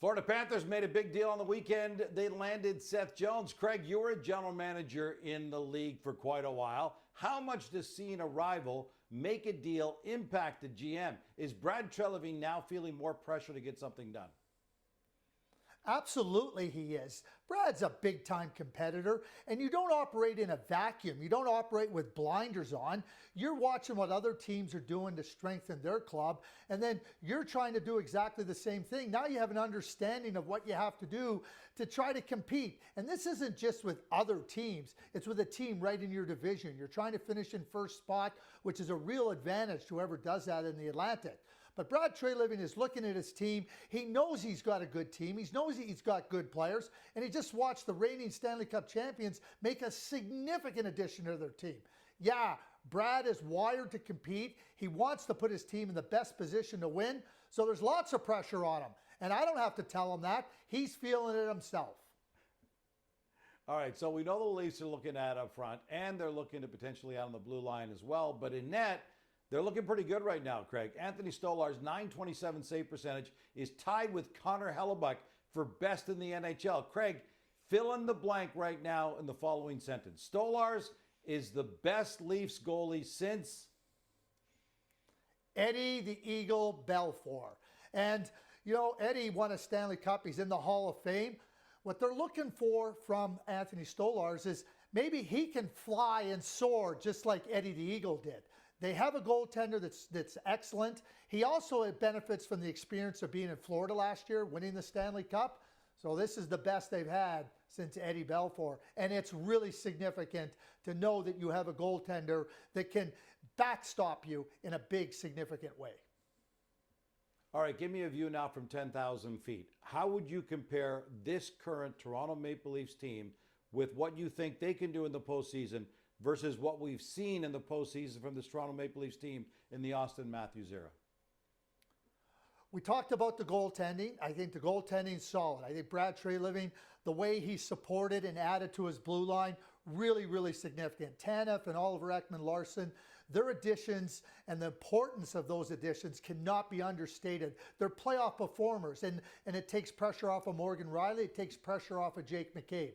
Florida Panthers made a big deal on the weekend. They landed Seth Jones. Craig, you were a general manager in the league for quite a while. How much does seeing a rival make a deal impact the GM? Is Brad Treliving now feeling more pressure to get something done? Absolutely he is. Brad's a big-time competitor, and you don't operate in a vacuum. You don't operate with blinders on. You're watching what other teams are doing to strengthen their club, and then you're trying to do exactly the same thing. Now you have an understanding of what you have to do to try to compete. And this isn't just with other teams. It's with a team right in your division. You're trying to finish in first spot, which is a real advantage to whoever does that in the Atlantic. But Brad Treliving is looking at his team. He knows he's got a good team. He knows he's got good players. And he just watched the reigning Stanley Cup champions make a significant addition to their team. Yeah, Brad is wired to compete. He wants to put his team in the best position to win. So there's lots of pressure on him. And I don't have to tell him that. He's feeling it himself. All right, so we know the Leafs are looking at up front, and they're looking to potentially out on the blue line as well. But in net, they're looking pretty good right now, Craig. Anthony Stolar's .927 save percentage is tied with Connor Hellebuck for best in the NHL. Craig, fill in the blank right now in the following sentence. Stolar's is the best Leafs goalie since Eddie the Eagle Belfour. And, you know, Eddie won a Stanley Cup. He's in the Hall of Fame. What they're looking for from Anthony Stolar's is maybe he can fly and soar just like Eddie the Eagle did. They have a goaltender that's excellent. He also benefits from the experience of being in Florida last year, winning the Stanley Cup. So this is the best they've had since Eddie Belfour. And it's really significant to know that you have a goaltender that can backstop you in a big, significant way. All right, give me a view now from 10,000 feet. How would you compare this current Toronto Maple Leafs team with what you think they can do in the postseason versus what we've seen in the postseason from this Toronto Maple Leafs team in the Auston Matthews era? We talked about the goaltending. I think the goaltending's solid. I think Brad Treliving, the way he supported and added to his blue line, really, really significant. Tanev and Oliver Ekman-Larsson, their additions and the importance of those additions cannot be understated. They're playoff performers, and it takes pressure off of Morgan Riley. It takes pressure off of Jake McCabe.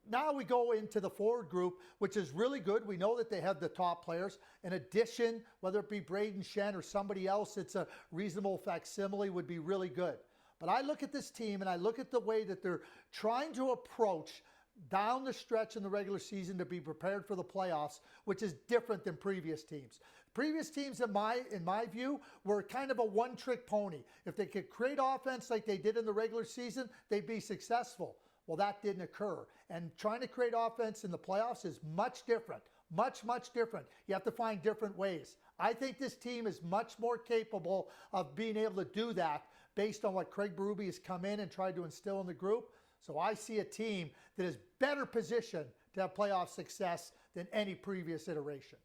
Now we go into the forward group, which is really good. We know that they have the top players. In addition, whether it be Braden Shen or somebody else, it's a reasonable facsimile, would be really good. But I look at this team and I look at the way that they're trying to approach down the stretch in the regular season to be prepared for the playoffs, which is different than previous teams. Previous teams, in my view, were kind of a one-trick pony. If they could create offense like they did in the regular season, they'd be successful. Well, that didn't occur. And trying to create offense in the playoffs is much different. Much, much different. You have to find different ways. I think this team is much more capable of being able to do that based on what Craig Berube has come in and tried to instill in the group. So I see a team that is better positioned to have playoff success than any previous iteration.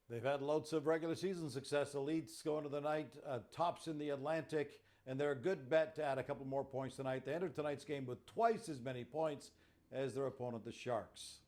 They've had loads of regular season success. The Leafs going to the night, tops in the Atlantic, and they're a good bet to add a couple more points tonight. They entered tonight's game with twice as many points as their opponent, the Sharks.